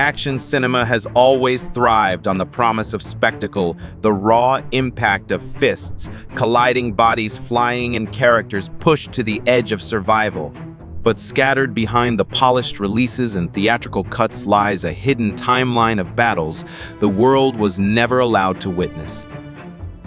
Action cinema has always thrived on the promise of spectacle, the raw impact of fists, colliding bodies flying, and characters pushed to the edge of survival. But scattered behind the polished releases and theatrical cuts lies a hidden timeline of battles the world was never allowed to witness.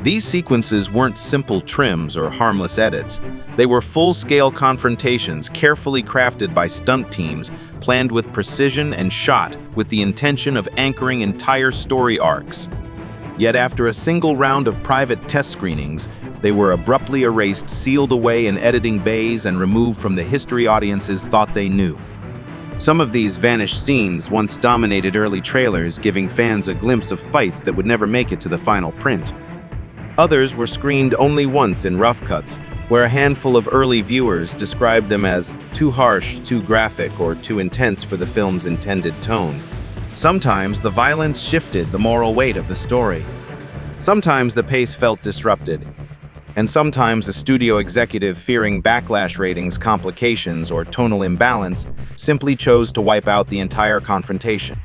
These sequences weren't simple trims or harmless edits. They were full-scale confrontations carefully crafted by stunt teams, planned with precision and shot with the intention of anchoring entire story arcs. Yet after a single round of private test screenings, they were abruptly erased, sealed away in editing bays, and removed from the history audiences thought they knew. Some of these vanished scenes once dominated early trailers, giving fans a glimpse of fights that would never make it to the final print. Others were screened only once in rough cuts, where a handful of early viewers described them as too harsh, too graphic, or too intense for the film's intended tone. Sometimes the violence shifted the moral weight of the story. Sometimes the pace felt disrupted. And sometimes a studio executive, fearing backlash ratings, complications, or tonal imbalance, simply chose to wipe out the entire confrontation.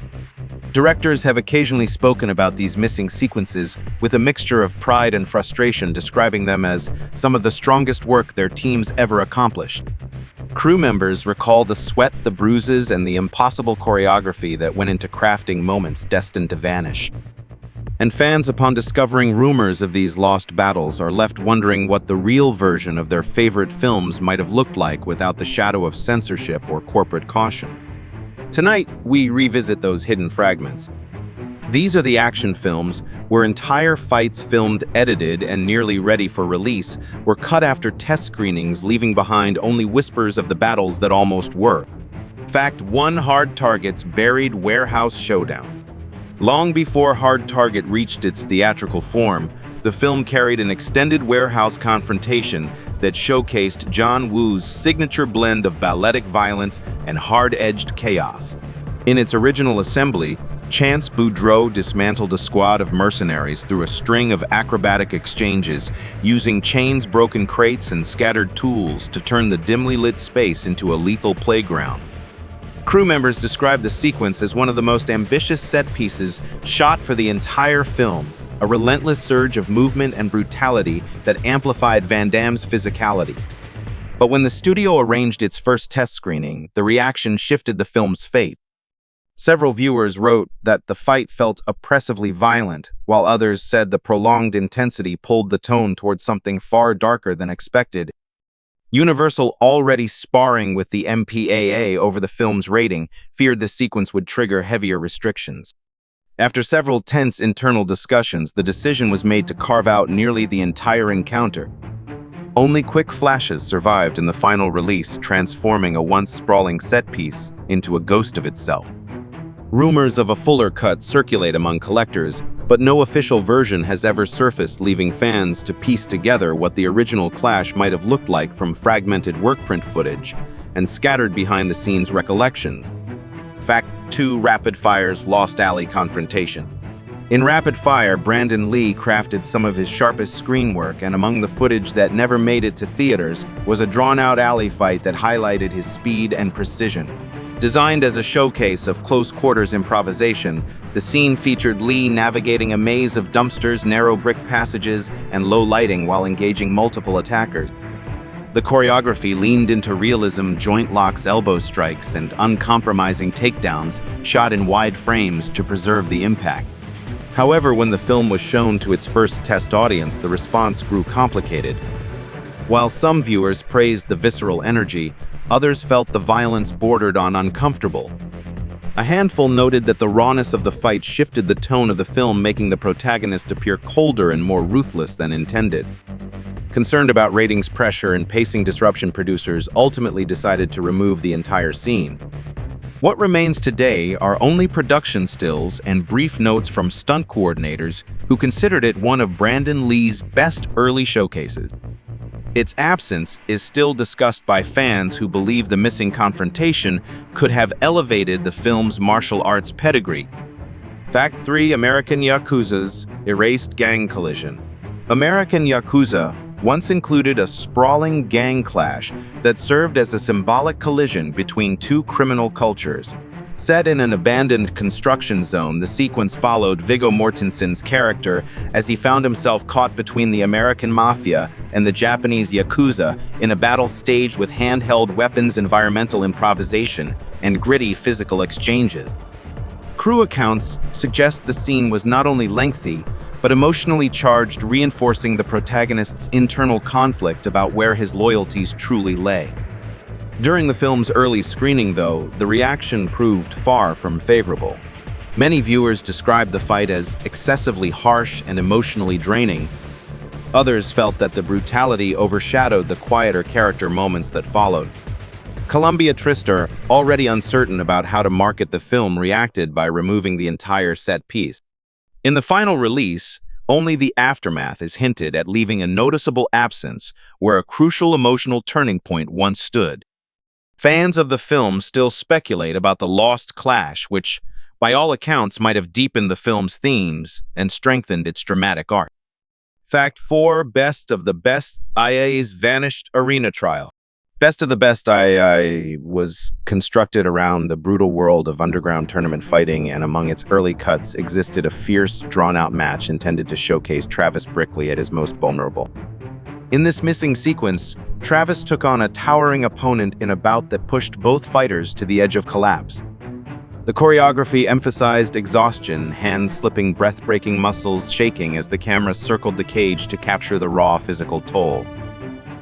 Directors have occasionally spoken about these missing sequences with a mixture of pride and frustration, describing them as some of the strongest work their teams ever accomplished. Crew members recall the sweat, the bruises, and the impossible choreography that went into crafting moments destined to vanish. And fans, upon discovering rumors of these lost battles, are left wondering what the real version of their favorite films might have looked like without the shadow of censorship or corporate caution. Tonight, we revisit those hidden fragments. These are the action films where entire fights filmed, edited, and nearly ready for release were cut after test screenings, leaving behind only whispers of the battles that almost were. Fact 1: Hard Target's buried warehouse showdown. Long before Hard Target reached its theatrical form, the film carried an extended warehouse confrontation that showcased John Woo's signature blend of balletic violence and hard-edged chaos. In its original assembly, Chance Boudreau dismantled a squad of mercenaries through a string of acrobatic exchanges, using chains, broken crates, and scattered tools to turn the dimly lit space into a lethal playground. Crew members described the sequence as one of the most ambitious set pieces shot for the entire film, a relentless surge of movement and brutality that amplified Van Damme's physicality. But when the studio arranged its first test screening, the reaction shifted the film's fate. Several viewers wrote that the fight felt oppressively violent, while others said the prolonged intensity pulled the tone towards something far darker than expected. Universal, already sparring with the MPAA over the film's rating, feared the sequence would trigger heavier restrictions. After several tense internal discussions, the decision was made to carve out nearly the entire encounter. Only quick flashes survived in the final release, transforming a once sprawling set piece into a ghost of itself. Rumors of a fuller cut circulate among collectors, but no official version has ever surfaced, leaving fans to piece together what the original clash might have looked like from fragmented workprint footage and scattered behind-the-scenes recollections. Fact 2: Rapid Fire's Lost Alley confrontation. In Rapid Fire, Brandon Lee crafted some of his sharpest screen work, and among the footage that never made it to theaters was a drawn-out alley fight that highlighted his speed and precision. Designed as a showcase of close-quarters improvisation, the scene featured Lee navigating a maze of dumpsters, narrow brick passages, and low lighting while engaging multiple attackers. The choreography leaned into realism, joint locks, elbow strikes, and uncompromising takedowns shot in wide frames to preserve the impact. However, when the film was shown to its first test audience, the response grew complicated. While some viewers praised the visceral energy, others felt the violence bordered on uncomfortable. A handful noted that the rawness of the fight shifted the tone of the film, making the protagonist appear colder and more ruthless than intended. Concerned about ratings pressure and pacing disruption, producers ultimately decided to remove the entire scene. What remains today are only production stills and brief notes from stunt coordinators who considered it one of Brandon Lee's best early showcases. Its absence is still discussed by fans who believe the missing confrontation could have elevated the film's martial arts pedigree. Fact 3: American Yakuza's erased gang collision. American Yakuza once included a sprawling gang clash that served as a symbolic collision between two criminal cultures. Set in an abandoned construction zone, the sequence followed Viggo Mortensen's character as he found himself caught between the American mafia and the Japanese yakuza in a battle staged with handheld weapons, environmental improvisation, and gritty physical exchanges. Crew accounts suggest the scene was not only lengthy, but emotionally charged, reinforcing the protagonist's internal conflict about where his loyalties truly lay. During the film's early screening, though, the reaction proved far from favorable. Many viewers described the fight as excessively harsh and emotionally draining. Others felt that the brutality overshadowed the quieter character moments that followed. Columbia Tristar, already uncertain about how to market the film, reacted by removing the entire set piece. In the final release, only the aftermath is hinted at, leaving a noticeable absence where a crucial emotional turning point once stood. Fans of the film still speculate about the lost clash, which, by all accounts, might have deepened the film's themes and strengthened its dramatic arc. Fact 4. Best of the Best IA's Vanished Arena Trial. Best of the Best II was constructed around the brutal world of underground tournament fighting, and among its early cuts existed a fierce, drawn-out match intended to showcase Travis Brickley at his most vulnerable. In this missing sequence, Travis took on a towering opponent in a bout that pushed both fighters to the edge of collapse. The choreography emphasized exhaustion, hands slipping, breath-breaking, muscles shaking as the camera circled the cage to capture the raw physical toll.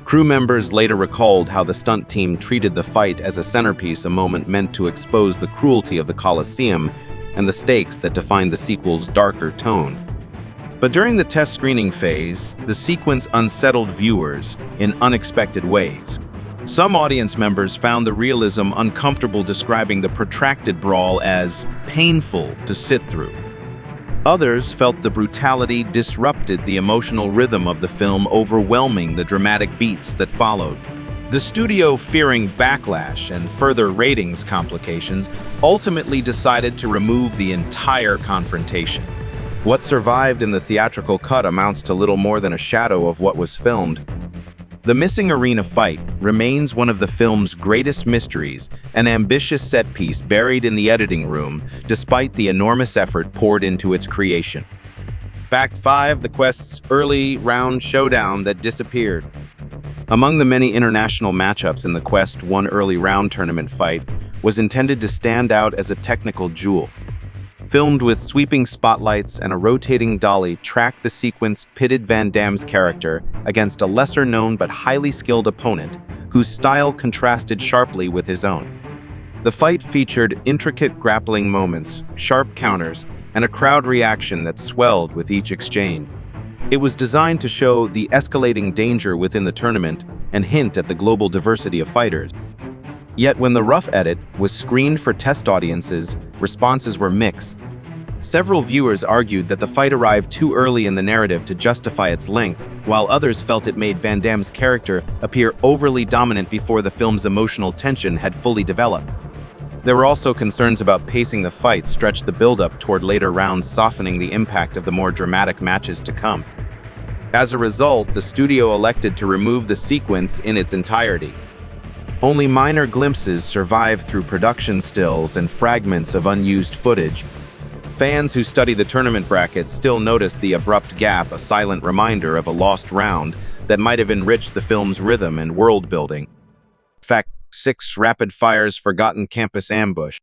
Crew members later recalled how the stunt team treated the fight as a centerpiece, a moment meant to expose the cruelty of the Coliseum and the stakes that defined the sequel's darker tone. But during the test screening phase, the sequence unsettled viewers in unexpected ways. Some audience members found the realism uncomfortable, describing the protracted brawl as painful to sit through. Others felt the brutality disrupted the emotional rhythm of the film, overwhelming the dramatic beats that followed. The studio, fearing backlash and further ratings complications, ultimately decided to remove the entire confrontation. What survived in the theatrical cut amounts to little more than a shadow of what was filmed. The missing arena fight remains one of the film's greatest mysteries, an ambitious set piece buried in the editing room, despite the enormous effort poured into its creation. Fact 5. The Quest's early round showdown that disappeared. Among the many international matchups in the Quest, one early round tournament fight was intended to stand out as a technical jewel. Filmed with sweeping spotlights and a rotating dolly, track the sequence pitted Van Damme's character against a lesser-known but highly skilled opponent whose style contrasted sharply with his own. The fight featured intricate grappling moments, sharp counters, and a crowd reaction that swelled with each exchange. It was designed to show the escalating danger within the tournament and hint at the global diversity of fighters. Yet when the rough edit was screened for test audiences, responses were mixed. Several viewers argued that the fight arrived too early in the narrative to justify its length, while others felt it made Van Damme's character appear overly dominant before the film's emotional tension had fully developed. There were also concerns about pacing the fight, stretched the build-up toward later rounds, softening the impact of the more dramatic matches to come. As a result, the studio elected to remove the sequence in its entirety. Only minor glimpses survive through production stills and fragments of unused footage. Fans who study the tournament bracket still notice the abrupt gap, a silent reminder of a lost round that might have enriched the film's rhythm and world building. Fact 6. Rapid Fire's Forgotten Campus Ambush.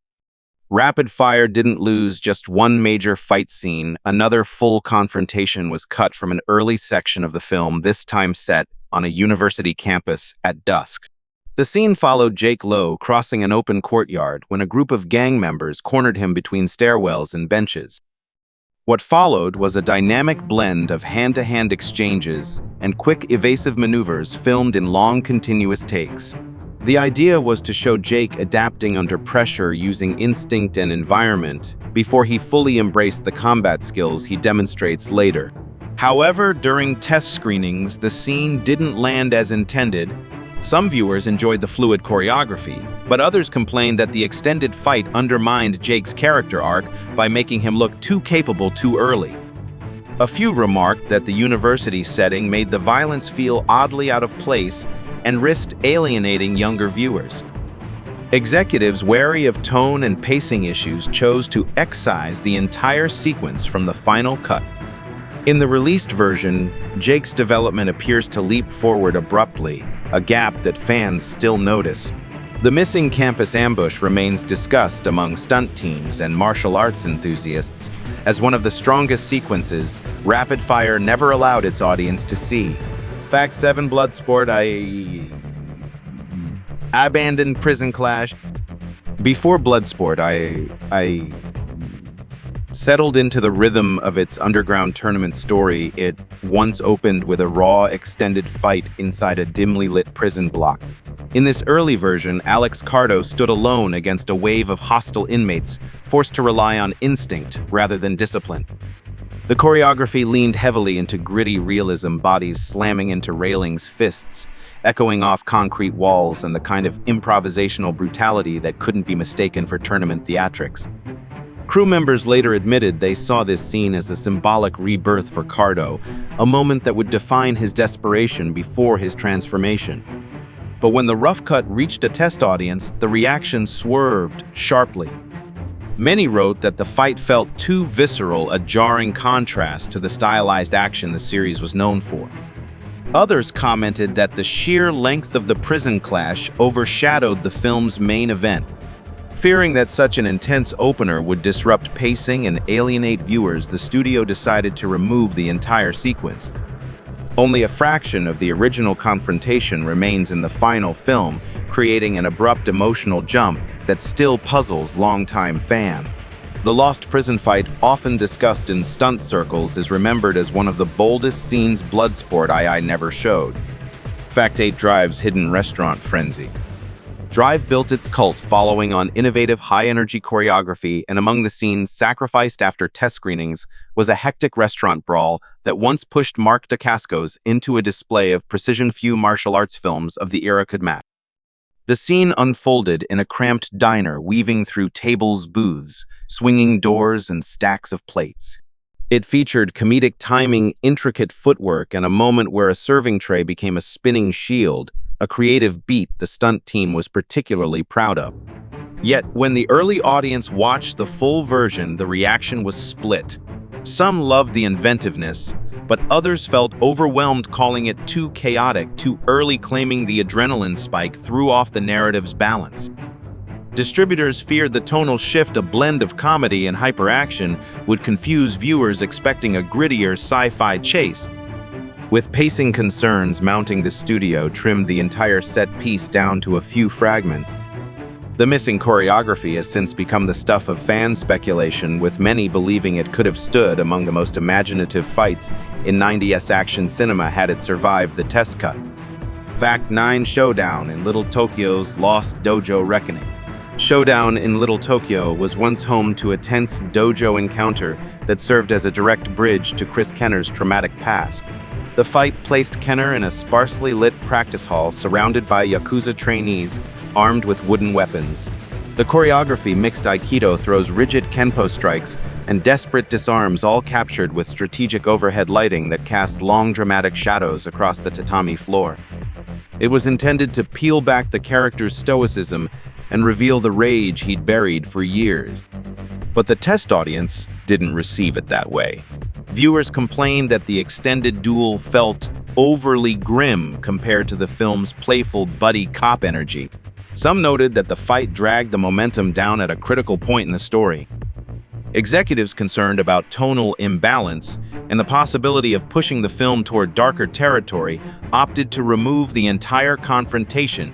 Rapid Fire didn't lose just one major fight scene. Another full confrontation was cut from an early section of the film, this time set on a university campus at dusk. The scene followed Jake Lowe crossing an open courtyard when a group of gang members cornered him between stairwells and benches. What followed was a dynamic blend of hand-to-hand exchanges and quick, evasive maneuvers filmed in long, continuous takes. The idea was to show Jake adapting under pressure using instinct and environment before he fully embraced the combat skills he demonstrates later. However, during test screenings, the scene didn't land as intended. Some viewers enjoyed the fluid choreography, but others complained that the extended fight undermined Jake's character arc by making him look too capable too early. A few remarked that the university setting made the violence feel oddly out of place and risked alienating younger viewers. Executives, wary of tone and pacing issues, chose to excise the entire sequence from the final cut. In the released version, Jake's development appears to leap forward abruptly, a gap that fans still notice. The missing campus ambush remains discussed among stunt teams and martial arts enthusiasts as one of the strongest sequences Rapid Fire never allowed its audience to see. Fact 7, Bloodsport, I abandoned Prison Clash. Before Bloodsport, I settled into the rhythm of its underground tournament story. It once opened with a raw, extended fight inside a dimly lit prison block. In this early version, Alex Cardo stood alone against a wave of hostile inmates, forced to rely on instinct rather than discipline. The choreography leaned heavily into gritty realism, bodies slamming into railings, fists echoing off concrete walls, and the kind of improvisational brutality that couldn't be mistaken for tournament theatrics. Crew members later admitted they saw this scene as a symbolic rebirth for Cardo, a moment that would define his desperation before his transformation. But when the rough cut reached a test audience, the reaction swerved sharply. Many wrote that the fight felt too visceral, a jarring contrast to the stylized action the series was known for. Others commented that the sheer length of the prison clash overshadowed the film's main event. Fearing that such an intense opener would disrupt pacing and alienate viewers, the studio decided to remove the entire sequence. Only a fraction of the original confrontation remains in the final film, creating an abrupt emotional jump that still puzzles longtime fans. The lost prison fight, often discussed in stunt circles, is remembered as one of the boldest scenes Bloodsport I never showed. Fact 8, Drive's hidden restaurant frenzy. Drive built its cult following on innovative high-energy choreography, and among the scenes sacrificed after test screenings was a hectic restaurant brawl that once pushed Mark Dacascos into a display of precision few martial arts films of the era could match. The scene unfolded in a cramped diner, weaving through tables, booths, swinging doors, and stacks of plates. It featured comedic timing, intricate footwork, and a moment where a serving tray became a spinning shield, a creative beat the stunt team was particularly proud of. Yet, when the early audience watched the full version, the reaction was split. Some loved the inventiveness, but others felt overwhelmed, calling it too chaotic, too early, claiming the adrenaline spike threw off the narrative's balance. Distributors feared the tonal shift, a blend of comedy and hyperaction, would confuse viewers expecting a grittier sci-fi chase. With pacing concerns mounting, the studio trimmed the entire set piece down to a few fragments. The missing choreography has since become the stuff of fan speculation, with many believing it could have stood among the most imaginative fights in 90s action cinema had it survived the test cut. Fact 9, Showdown in Little Tokyo's Lost Dojo Reckoning. Showdown in Little Tokyo was once home to a tense dojo encounter that served as a direct bridge to Chris Kenner's traumatic past. The fight placed Kenner in a sparsely lit practice hall surrounded by Yakuza trainees armed with wooden weapons. The choreography mixed Aikido throws, rigid Kenpo strikes, and desperate disarms, all captured with strategic overhead lighting that cast long dramatic shadows across the tatami floor. It was intended to peel back the character's stoicism and reveal the rage he'd buried for years. But the test audience didn't receive it that way. Viewers complained that the extended duel felt overly grim compared to the film's playful buddy cop energy. Some noted that the fight dragged the momentum down at a critical point in the story. Executives concerned about tonal imbalance and the possibility of pushing the film toward darker territory opted to remove the entire confrontation.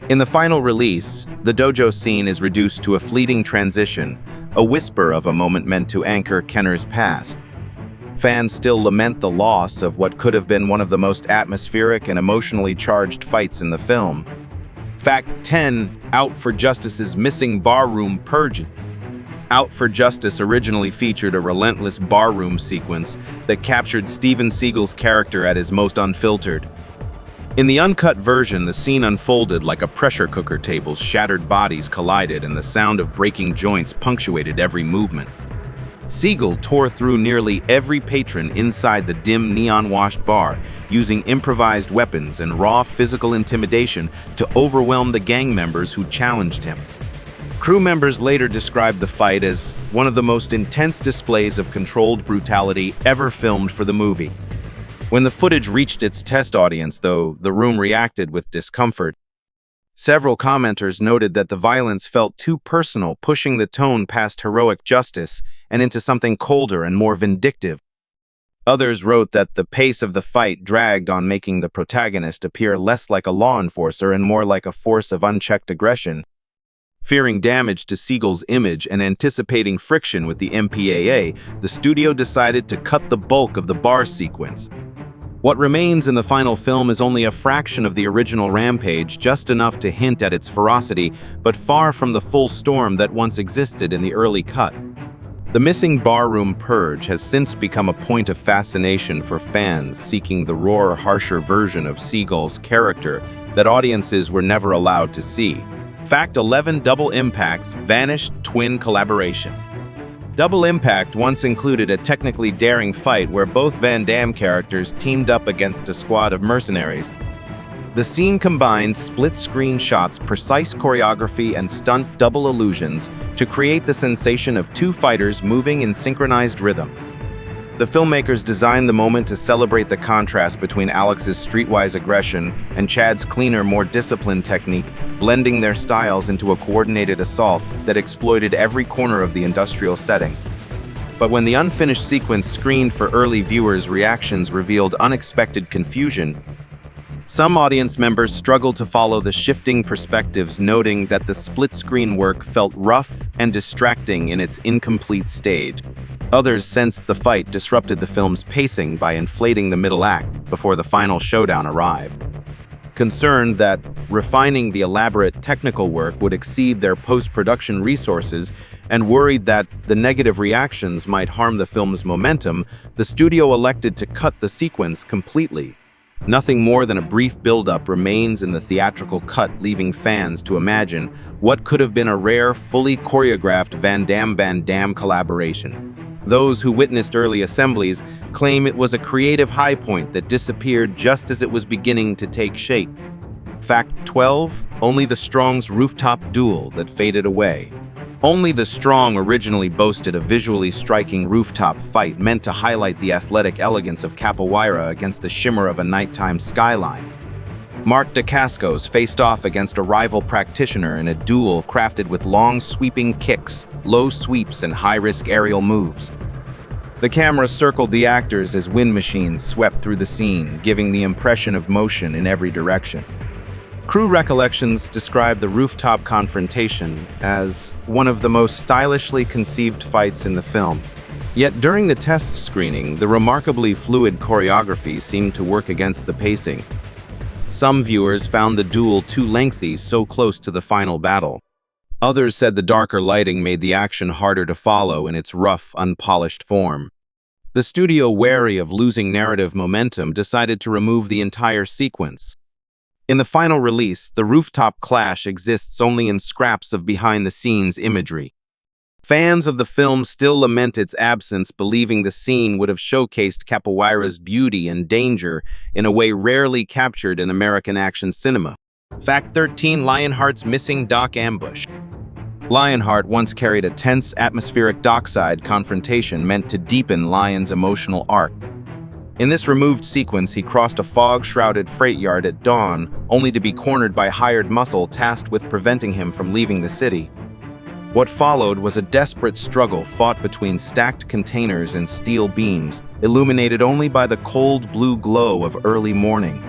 In the final release, the dojo scene is reduced to a fleeting transition, a whisper of a moment meant to anchor Kenner's past. Fans still lament the loss of what could have been one of the most atmospheric and emotionally charged fights in the film. Fact 10, Out for Justice's missing barroom purge. Out for Justice originally featured a relentless barroom sequence that captured Steven Seagal's character at his most unfiltered. In the uncut version, the scene unfolded like a pressure cooker. Tables, shattered bodies collided, and the sound of breaking joints punctuated every movement. Siegel tore through nearly every patron inside the dim neon-washed bar, using improvised weapons and raw physical intimidation to overwhelm the gang members who challenged him. Crew members later described the fight as one of the most intense displays of controlled brutality ever filmed for the movie. When the footage reached its test audience, though, the room reacted with discomfort. Several commenters noted that the violence felt too personal, pushing the tone past heroic justice and into something colder and more vindictive. Others wrote that the pace of the fight dragged on, making the protagonist appear less like a law enforcer and more like a force of unchecked aggression. Fearing damage to Siegel's image and anticipating friction with the MPAA, the studio decided to cut the bulk of the bar sequence. What remains in the final film is only a fraction of the original rampage, just enough to hint at its ferocity, but far from the full storm that once existed in the early cut. The missing barroom purge has since become a point of fascination for fans seeking the rawer, harsher version of Siegel's character that audiences were never allowed to see. Fact 11: Double Impact's vanished twin collaboration. Double Impact once included a technically daring fight where both Van Damme characters teamed up against a squad of mercenaries. The scene combined split-screen shots, precise choreography, and stunt double illusions to create the sensation of two fighters moving in synchronized rhythm. The filmmakers designed the moment to celebrate the contrast between Alex's streetwise aggression and Chad's cleaner, more disciplined technique, blending their styles into a coordinated assault that exploited every corner of the industrial setting. But when the unfinished sequence screened for early viewers, reactions revealed unexpected confusion. Some audience members struggled to follow the shifting perspectives, noting that the split-screen work felt rough and distracting in its incomplete stage. Others sensed the fight disrupted the film's pacing by inflating the middle act before the final showdown arrived. Concerned that refining the elaborate technical work would exceed their post-production resources and worried that the negative reactions might harm the film's momentum, the studio elected to cut the sequence completely. Nothing more than a brief build-up remains in the theatrical cut, leaving fans to imagine what could have been a rare, fully choreographed Van Damme collaboration. Those who witnessed early assemblies claim it was a creative high point that disappeared just as it was beginning to take shape. Fact 12: Only the Strong's rooftop duel that faded away. Only the Strong originally boasted a visually striking rooftop fight meant to highlight the athletic elegance of capoeira against the shimmer of a nighttime skyline. Mark Dacascos faced off against a rival practitioner in a duel crafted with long sweeping kicks, low sweeps, and high-risk aerial moves. The camera circled the actors as wind machines swept through the scene, giving the impression of motion in every direction. Crew recollections describe the rooftop confrontation as one of the most stylishly conceived fights in the film. Yet during the test screening, the remarkably fluid choreography seemed to work against the pacing. Some viewers found the duel too lengthy, so close to the final battle. Others said the darker lighting made the action harder to follow in its rough, unpolished form. The studio, wary of losing narrative momentum, decided to remove the entire sequence. In the final release, the rooftop clash exists only in scraps of behind-the-scenes imagery. Fans of the film still lament its absence, believing the scene would have showcased capoeira's beauty and danger in a way rarely captured in American action cinema. Fact 13: Lionheart's missing dock ambush. Lionheart once carried a tense, atmospheric dockside confrontation meant to deepen Lion's emotional arc. In this removed sequence, he crossed a fog-shrouded freight yard at dawn, only to be cornered by hired muscle tasked with preventing him from leaving the city. What followed was a desperate struggle fought between stacked containers and steel beams, illuminated only by the cold blue glow of early morning.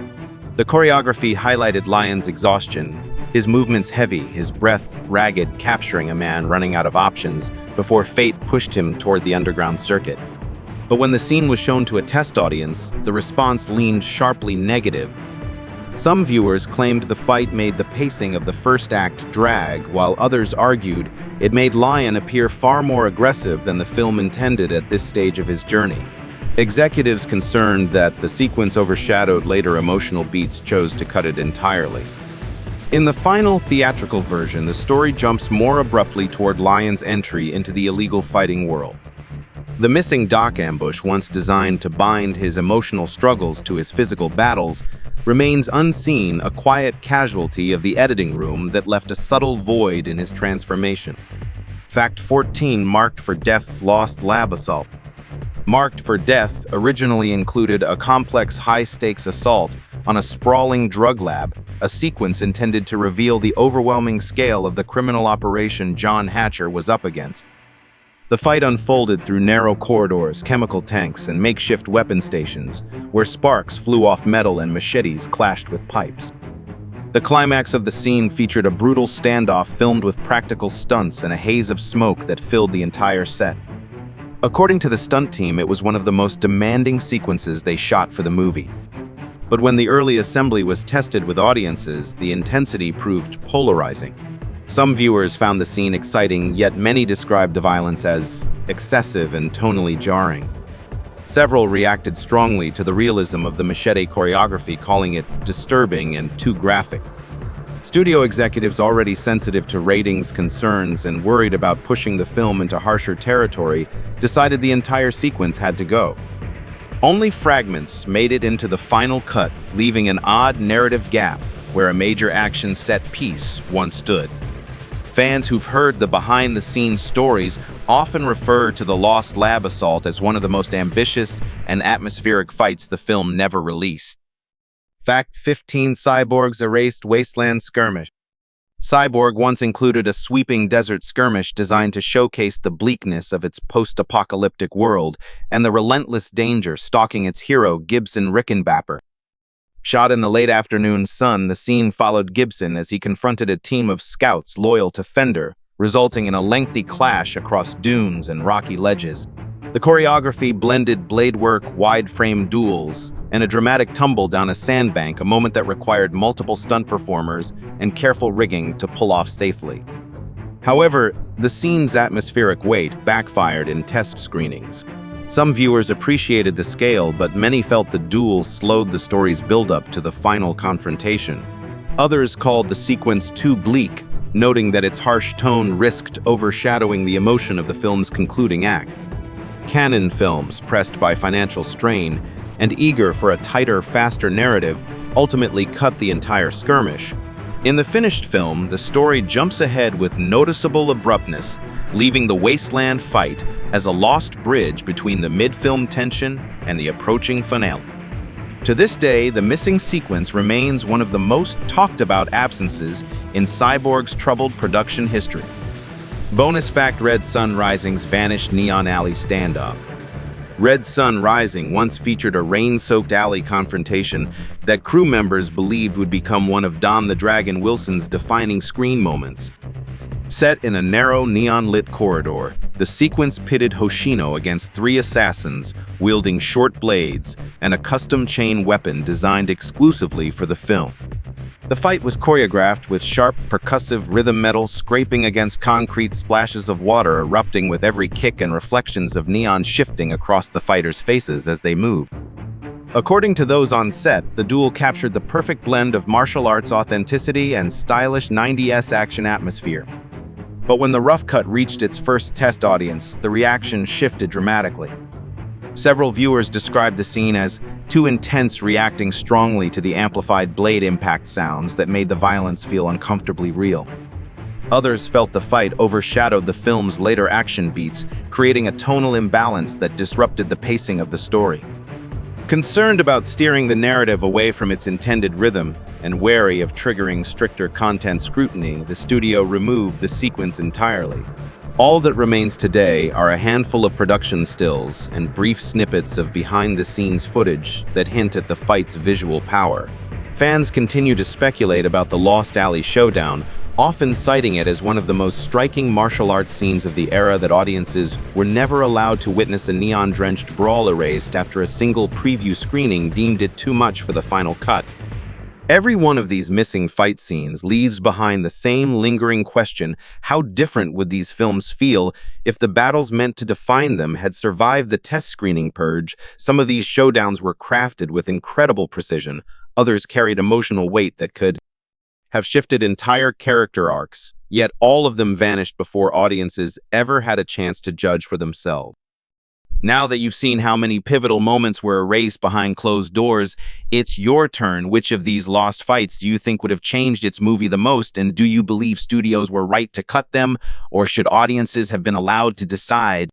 The choreography highlighted Lion's exhaustion, his movements heavy, his breath ragged, capturing a man running out of options before fate pushed him toward the underground circuit. But when the scene was shown to a test audience, the response leaned sharply negative. Some viewers claimed the fight made the pacing of the first act drag, while others argued it made Lion appear far more aggressive than the film intended at this stage of his journey. Executives concerned that the sequence overshadowed later emotional beats chose to cut it entirely. In the final theatrical version, the story jumps more abruptly toward Lion's entry into the illegal fighting world. The missing dock ambush, once designed to bind his emotional struggles to his physical battles, remains unseen, a quiet casualty of the editing room that left a subtle void in his transformation. Fact 14, Marked for Death's Lost Lab Assault. Marked for Death originally included a complex high-stakes assault on a sprawling drug lab, a sequence intended to reveal the overwhelming scale of the criminal operation John Hatcher was up against. The fight unfolded through narrow corridors, chemical tanks, and makeshift weapon stations, where sparks flew off metal and machetes clashed with pipes. The climax of the scene featured a brutal standoff filmed with practical stunts and a haze of smoke that filled the entire set. According to the stunt team, it was one of the most demanding sequences they shot for the movie. But when the early assembly was tested with audiences, the intensity proved polarizing. Some viewers found the scene exciting, yet many described the violence as excessive and tonally jarring. Several reacted strongly to the realism of the machete choreography, calling it disturbing and too graphic. Studio executives, already sensitive to ratings concerns and worried about pushing the film into harsher territory, decided the entire sequence had to go. Only fragments made it into the final cut, leaving an odd narrative gap where a major action set piece once stood. Fans who've heard the behind-the-scenes stories often refer to the Lost Lab Assault as one of the most ambitious and atmospheric fights the film never released. Fact 15, Cyborg's Erased Wasteland Skirmish. Cyborg once included a sweeping desert skirmish designed to showcase the bleakness of its post-apocalyptic world and the relentless danger stalking its hero, Gibson Rickenbacker. Shot in the late afternoon sun, the scene followed Gibson as he confronted a team of scouts loyal to Fender, resulting in a lengthy clash across dunes and rocky ledges. The choreography blended blade work, wide-frame duels, and a dramatic tumble down a sandbank, a moment that required multiple stunt performers and careful rigging to pull off safely. However, the scene's atmospheric weight backfired in test screenings. Some viewers appreciated the scale, but many felt the duel slowed the story's build-up to the final confrontation. Others called the sequence too bleak, noting that its harsh tone risked overshadowing the emotion of the film's concluding act. Canon Films, pressed by financial strain and eager for a tighter, faster narrative, ultimately cut the entire skirmish. In the finished film, the story jumps ahead with noticeable abruptness, leaving the wasteland fight as a lost bridge between the mid-film tension and the approaching finale. To this day, the missing sequence remains one of the most talked-about absences in Cyborg's troubled production history. Bonus fact, Red Sun Rising's vanished Neon Alley standoff. Red Sun Rising once featured a rain-soaked alley confrontation that crew members believed would become one of Don the Dragon Wilson's defining screen moments. Set in a narrow, neon-lit corridor, the sequence pitted Hoshino against three assassins wielding short blades and a custom chain weapon designed exclusively for the film. The fight was choreographed with sharp, percussive rhythm metal scraping against concrete, splashes of water erupting with every kick and reflections of neon shifting across the fighters' faces as they moved. According to those on set, the duel captured the perfect blend of martial arts authenticity and stylish 90s action atmosphere. But when the rough cut reached its first test audience, the reaction shifted dramatically. Several viewers described the scene as too intense, reacting strongly to the amplified blade impact sounds that made the violence feel uncomfortably real. Others felt the fight overshadowed the film's later action beats, creating a tonal imbalance that disrupted the pacing of the story. Concerned about steering the narrative away from its intended rhythm and wary of triggering stricter content scrutiny, the studio removed the sequence entirely. All that remains today are a handful of production stills and brief snippets of behind-the-scenes footage that hint at the fight's visual power. Fans continue to speculate about the Lost Alley Showdown, often citing it as one of the most striking martial arts scenes of the era that audiences were never allowed to witness a neon-drenched brawl erased after a single preview screening deemed it too much for the final cut. Every one of these missing fight scenes leaves behind the same lingering question: how different would these films feel if the battles meant to define them had survived the test screening purge? Some of these showdowns were crafted with incredible precision, others carried emotional weight that could have shifted entire character arcs, yet all of them vanished before audiences ever had a chance to judge for themselves. Now that you've seen how many pivotal moments were erased behind closed doors, it's your turn. Which of these lost fights do you think would have changed its movie the most, and do you believe studios were right to cut them, or should audiences have been allowed to decide?